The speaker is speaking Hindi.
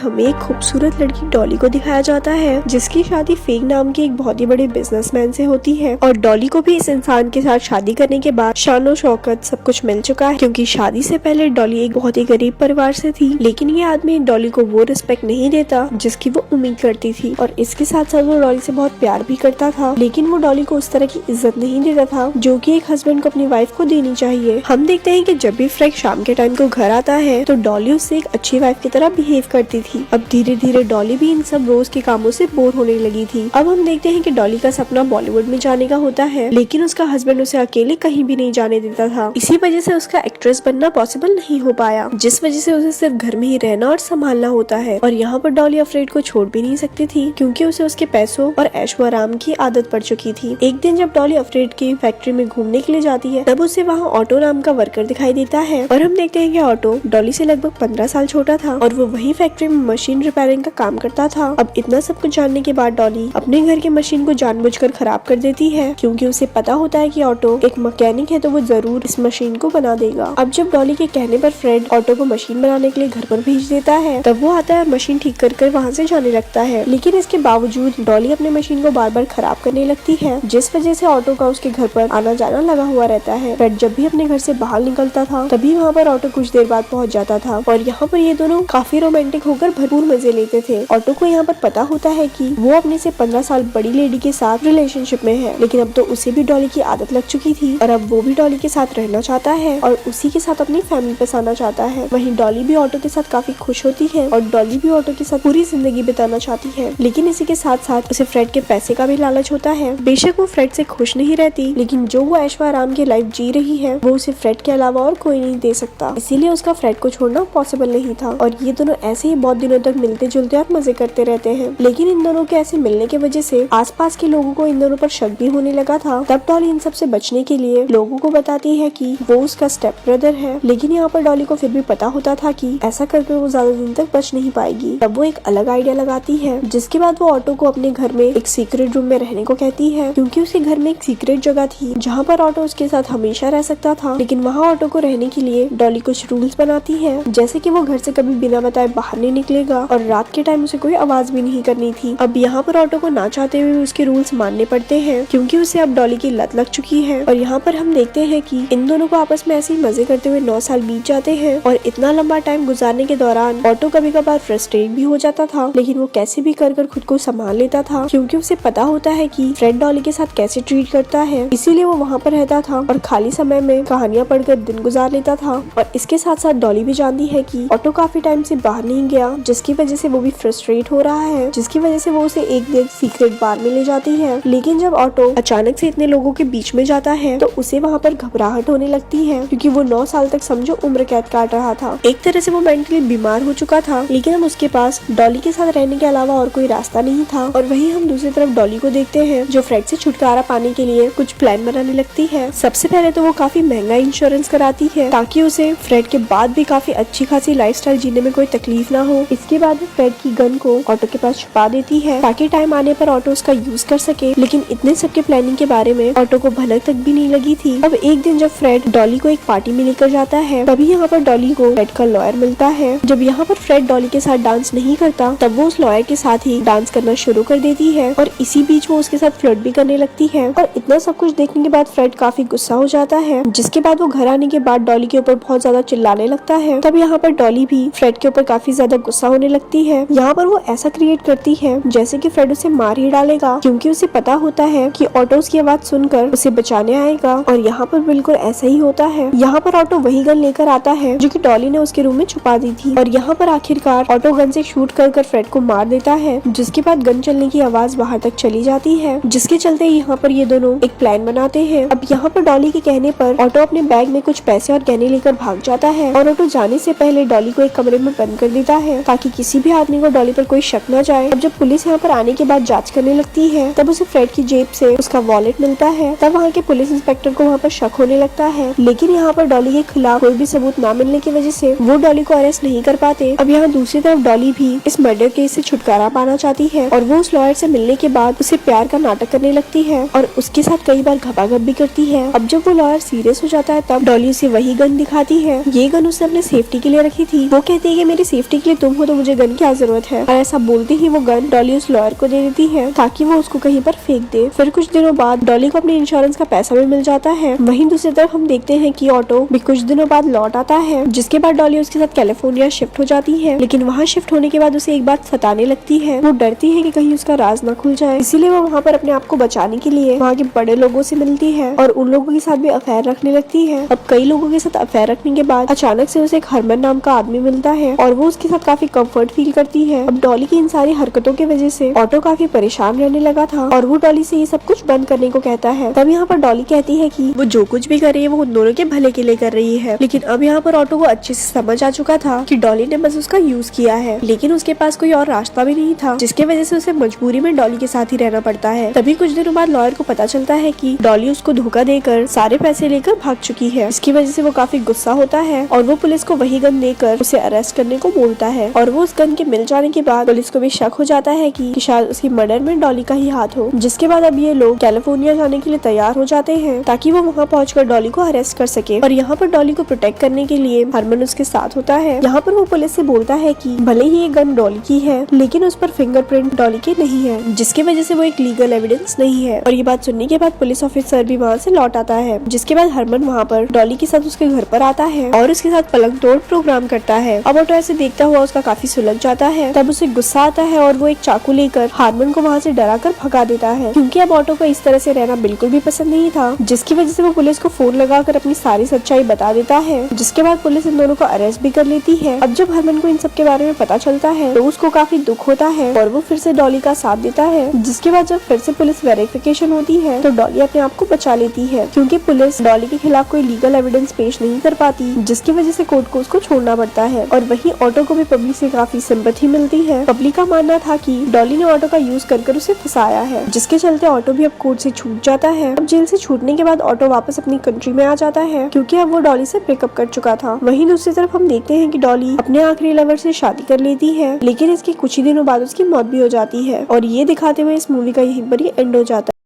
हमें एक खूबसूरत लड़की डॉली को दिखाया जाता है जिसकी शादी फेंग नाम के एक बहुत ही बड़े बिजनेसमैन से होती है। और डॉली को भी इस इंसान के साथ शादी करने के बाद शानो शौकत सब कुछ मिल चुका है, क्योंकि शादी से पहले डॉली एक बहुत ही गरीब परिवार से थी। लेकिन ये आदमी डॉली को वो रिस्पेक्ट नहीं देता जिसकी वो उम्मीद करती थी, और इसके साथ साथ वो डॉली से बहुत प्यार भी करता था, लेकिन वो डॉली को उस तरह की इज्जत नहीं देता था जो कि एक हस्बैंड को अपनी वाइफ को देनी चाहिए। हम देखते हैं कि जब भी फ्रेड शाम के टाइम को घर आता है तो डॉली उससे एक अच्छी वाइफ की तरह बिहेव करती थी। अब धीरे धीरे डॉली भी इन सब रोज के कामों से बोर होने लगी थी। अब हम देखते हैं कि डॉली का सपना बॉलीवुड में जाने का होता है, लेकिन उसका हस्बैंड उसे अकेले कहीं भी नहीं जाने देता था। इसी वजह से उसका एक्ट्रेस बनना पॉसिबल नहीं हो पाया, जिस वजह से उसे सिर्फ घर में ही रहना और संभालना होता है। और यहाँ पर डॉली अफ्रेड को छोड़ भी नहीं सकती थी, क्योंकि उसे उसके पैसों और ऐशो आराम की आदत पड़ चुकी थी। एक दिन जब डॉली अफ्रेड की फैक्ट्री में घूमने के लिए जाती है, तब उसे वहाँ ऑटो नाम का वर्कर दिखाई देता है। और हम देखते हैं कि ऑटो डॉली से लगभग 15 साल छोटा था और वो वही फैक्ट्री में मशीन रिपेयरिंग का काम करता था। अब इतना सब कुछ जानने के बाद डॉली अपने घर के मशीन को जानबूझकर खराब कर देती है, क्योंकि उसे पता होता है कि ऑटो एक मैकेनिक है तो वो जरूर इस मशीन को बना देगा। अब जब डॉली के कहने पर फ्रेड ऑटो को मशीन बनाने के लिए घर पर भेज देता है, तब वो आता है मशीन ठीक कर वहाँ से जाने लगता है। लेकिन इसके बावजूद डॉली अपने मशीन को बार बार खराब करने लगती है, जिस वजह से ऑटो का उसके घर पर आना जाना लगा हुआ रहता है। फ्रेड जब भी अपने घर से बाहर निकलता था तभी वहाँ पर ऑटो कुछ देर बाद पहुँच जाता था, और यहाँ पर ये दोनों काफी रोमांटिक होकर भरपूर मजे लेते थे। ऑटो को यहाँ पर पता होता है कि वो अपने से 15 साल बड़ी लेडी के साथ रिलेशनशिप में है, लेकिन अब तो उसे भी डॉली की आदत लग चुकी थी और अब वो भी डॉली के साथ रहना चाहता है और उसी के साथ अपनी फैमिली बसाना चाहता है। वहीं डॉली भी ऑटो के साथ काफी खुश होती है और डॉली भी ऑटो के साथ पूरी जिंदगी बिताना चाहती है। लेकिन इसी के साथ साथ उसे फ्रेड के पैसे का भी लालच होता है। बेशक वो फ्रेड से खुश नहीं रहती, लेकिन जो वो ऐशो आराम की लाइफ जी रही है वो उसे फ्रेड के अलावा और कोई नहीं दे सकता, इसीलिए उसका फ्रेड को छोड़ना पॉसिबल नहीं था। और ये दोनों ऐसे ही बहुत दिनों तक मिलते जुलते और मजे करते रहते हैं। लेकिन इन दोनों के ऐसे मिलने की वजह से आसपास के लोगों को इन दोनों पर शक भी होने लगा था। तब डॉली इन सब से बचने के लिए लोगों को बताती है कि वो उसका स्टेप ब्रदर है, लेकिन यहाँ पर डॉली को फिर भी पता होता था कि ऐसा करके वो ज्यादा दिन तक बच नहीं पाएगी। तब वो एक अलग आइडिया लगाती है, जिसके बाद वो ऑटो को अपने घर में एक सीक्रेट रूम में रहने को कहती है, क्योंकि उसके घर में एक सीक्रेट जगह थी जहाँ पर ऑटो उसके साथ हमेशा रह सकता था। लेकिन वहाँ ऑटो को रहने के लिए डॉली कुछ रूल्स बनाती है, जैसे कि वो घर से कभी बिना बताए बाहर नहीं निकलेगा और रात के टाइम उसे कोई आवाज भी नहीं करनी थी। अब यहाँ पर ऑटो को ना चाहते हुए उसके रूल्स मानने पड़ते हैं, क्योंकि उसे अब डॉली की लत लग चुकी है। और यहाँ पर हम देखते हैं कि इन दोनों को आपस में ऐसे ही मजे करते हुए 9 साल बीत जाते हैं। और इतना लंबा टाइम गुजारने के दौरान ऑटो कभी कभार फ्रस्ट्रेट भी हो जाता था, लेकिन वो कैसे भी कर खुद को संभाल लेता था, क्योंकि उसे पता होता है कि फ्रेड डॉली के साथ कैसे ट्रीट करता है। इसीलिए वो वहाँ पर रहता था और खाली समय में कहानियां पढ़कर दिन गुजार लेता था। और इसके साथ साथ डॉली भी जानती है कि ऑटो काफी टाइम से बाहर नहीं गया, जिसकी वजह से वो भी फ्रस्ट्रेट हो रहा है, जिसकी वजह से वो उसे एक दिन सीक्रेट बार में ले जाती है। लेकिन जब ऑटो अचानक से इतने लोगों के बीच में जाता है तो उसे वहाँ पर घबराहट होने लगती है, क्योंकि वो 9 साल तक समझो उम्र कैद काट रहा था। एक तरह से वो मेंटली बीमार हो चुका था, लेकिन अब उसके पास डॉली के साथ रहने के अलावा और कोई रास्ता नहीं था। और वहीं हम दूसरी तरफ डॉली को देखते हैं, जो फ्रेड से छुटकारा पाने के लिए कुछ प्लान बनाने लगती है। सबसे पहले तो वो काफी महंगा इंश्योरेंस कराती है, ताकि उसे फ्रेड के बाद भी काफी अच्छी खासी लाइफस्टाइल जीने में कोई तकलीफ ना हो। इसके बाद वो फ्रेड की गन को ऑटो के पास छुपा देती है, ताकि टाइम आने पर ऑटो उसका यूज कर सके। लेकिन इतने सब के प्लानिंग के बारे में ऑटो को भनक तक भी नहीं लगी थी। अब एक दिन जब फ्रेड डॉली को एक पार्टी में लेकर जाता है, तभी यहाँ पर डॉली को फ्रेड का लॉयर मिलता है। जब यहाँ पर फ्रेड डॉली के साथ डांस नहीं करता, तब वो उस लॉयर के साथ ही डांस करना शुरू कर देती है, और इसी बीच वो उसके साथ फ्लर्ट भी करने लगती है। और इतना सब कुछ देखने के बाद फ्रेड काफी गुस्सा हो जाता है, जिसके बाद वो घर आने के बाद डॉली के ऊपर बहुत ज्यादा चिल्लाने लगता है। तब यहाँ पर डॉली भी फ्रेड के ऊपर काफी ज्यादा गुस्सा होने लगती है। यहाँ पर वो ऐसा क्रिएट करती है जैसे कि फ्रेड उसे मार ही डालेगा, क्योंकि उसे पता होता है कि ऑटो की आवाज सुनकर उसे बचाने आएगा। और यहाँ पर बिल्कुल ऐसा ही होता है। यहाँ पर ऑटो वही गन लेकर आता है जो कि डॉली ने उसके रूम में छुपा दी थी, और यहाँ पर आखिरकार ऑटो गन से शूट कर फ्रेड को मार देता है, जिसके बाद गन चलने की आवाज बाहर तक चली जाती है, जिसके चलते यहाँ पर ये दोनों एक प्लान बनाते हैं। अब यहाँ पर डॉली के कहने पर ऑटो अपने बैग में कुछ पैसे और गहने लेकर भाग जाता है, और ऑटो जाने से पहले डॉली को एक कमरे में बंद कर देता है, ताकि किसी भी आदमी को डॉली पर कोई शक न जाए। अब जब पुलिस यहाँ पर आने के बाद जांच करने लगती है, तब उसे फ्रेड की जेब से उसका वॉलेट मिलता है। तब वहाँ के पुलिस इंस्पेक्टर को वहाँ पर शक होने लगता है, लेकिन यहाँ पर डॉली के खिलाफ कोई भी सबूत न मिलने की वजह से वो डॉली को अरेस्ट नहीं कर पाते। अब यहाँ दूसरी तरफ डॉली भी इस मर्डर केस से छुटकारा पाना चाहती है, और वो उस लॉयर से मिलने के बाद उसे प्यार का नाटक करने लगती है और उसके साथ कई बार घपाघप भी करती है। अब जब वो लॉयर सीरियस हो जाता है, तब डॉली उसे वही गन दिखाती है। ये गन उसने अपने सेफ्टी के लिए रखी थी। वो कहती है कि मेरी सेफ्टी के लिए तुम तुम हो तो मुझे गन क्या जरूरत है। और ऐसा बोलते ही वो गन डॉली उस लॉयर को दे देती है ताकि वो उसको कहीं पर फेंक दे। फिर कुछ दिनों बाद डॉली को अपने इंश्योरेंस का पैसा भी मिल जाता है। वहीं दूसरी तरफ हम देखते हैं कि ऑटो भी कुछ दिनों बाद लौट आता है, जिसके बाद डॉली उसके साथ कैलिफोर्निया शिफ्ट हो जाती है। लेकिन वहाँ शिफ्ट होने के बाद उसे एक बात सताने लगती है। वो डरती है कि कहीं उसका राज न खुल जाए, इसीलिए वो वहाँ पर अपने आप को बचाने के लिए वहाँ के बड़े लोगों से मिलती है और उन लोगों के साथ भी अफेयर रखने लगती है। अब कई लोगों के साथ अफेयर रखने के बाद अचानक से उसे एक हरमन नाम का आदमी मिलता है और वो उसके साथ काफी कंफर्ट फील करती है। अब डॉली की इन सारी हरकतों की वजह से ऑटो काफी परेशान रहने लगा था और वो डॉली से ये सब कुछ बंद करने को कहता है। तब यहाँ पर डॉली कहती है कि वो जो कुछ भी कर रही है वो उन दोनों के भले के लिए कर रही है। लेकिन अब यहाँ पर ऑटो को अच्छे से समझ आ चुका था कि डॉली ने बस उसका यूज किया है, लेकिन उसके पास कोई और रास्ता भी नहीं था, जिसकी वजह से उसे मजबूरी में डॉली के साथ ही रहना पड़ता है। तभी कुछ दिनों बाद लॉयर को पता चलता है कि डॉली उसको धोखा देकर सारे पैसे लेकर भाग चुकी है। इसकी वजह से वो काफी गुस्सा होता है और वो पुलिस को वही गन देकर उसे अरेस्ट करने को बोलता है। और वो उस गन के मिल जाने के बाद पुलिस को भी शक हो जाता है कि शायद उसकी मर्डर में डॉली का ही हाथ हो। जिसके बाद अब ये लोग कैलिफोर्निया जाने के लिए तैयार हो जाते हैं ताकि वो वहाँ पहुंचकर डॉली को अरेस्ट कर सके। और यहाँ पर डॉली को प्रोटेक्ट करने के लिए हरमन उसके साथ होता है। यहाँ पर वो पुलिस से बोलता है कि भले ही ये गन डॉली की है, लेकिन उस पर फिंगरप्रिंट डॉली के नहीं है, जिसकी वजह से वो एक लीगल एविडेंस नहीं है। और ये बात सुनने के बाद पुलिस ऑफिसर भी वहाँ से लौट आता है। जिसके बाद हरमन वहाँ पर डॉली के साथ उसके घर पर आता है और उसके साथ पलंग तोड़ प्रोग्राम करता है। अब ऑटो ऐसे देखता हुआ उसका काफी सुलझ जाता है। तब उसे गुस्सा आता है और वो एक चाकू लेकर हारमन को वहाँ से डरा कर भगा देता है, क्योंकि अब ऑटो को इस तरह से रहना बिल्कुल भी पसंद नहीं था। जिसकी वजह से वो पुलिस को फोन लगाकर अपनी सारी सच्चाई बता देता है। जिसके बाद पुलिस इन दोनों को अरेस्ट भी कर लेती है। अब जब हरमन को इन सब के बारे में पता चलता है तो उसको काफी दुख होता है और वो फिर से डॉली का साथ देता है। जिसके बाद जब फिर से पुलिस वेरिफिकेशन होती है तो डॉली अपने आप को बचा लेती है, क्योंकि पुलिस डॉली के खिलाफ कोई लीगल एविडेंस पेश नहीं कर पाती, जिसकी वजह से कोर्ट को उसको छोड़ना पड़ता है। और वहीं ऑटो को भी पब्लिक से काफी सिंपैथी मिलती है। पब्लिक का मानना था कि डॉली ने ऑटो का यूज कर उसे फंसाया है, जिसके चलते ऑटो भी अब कोर्ट से छूट जाता है। अब जेल से छूटने के बाद ऑटो वापस अपनी कंट्री में आ जाता है, क्योंकि अब वो डॉली से ब्रेकअप कर चुका था। वहीं दूसरी तरफ हम देखते हैं कि डॉली अपने आखिरी लवर से शादी कर लेती है, लेकिन इसके कुछ ही दिनों बाद उसकी मौत भी हो जाती है। और ये दिखाते हुए इस मूवी का यहीं पर ही एंड हो जाता है।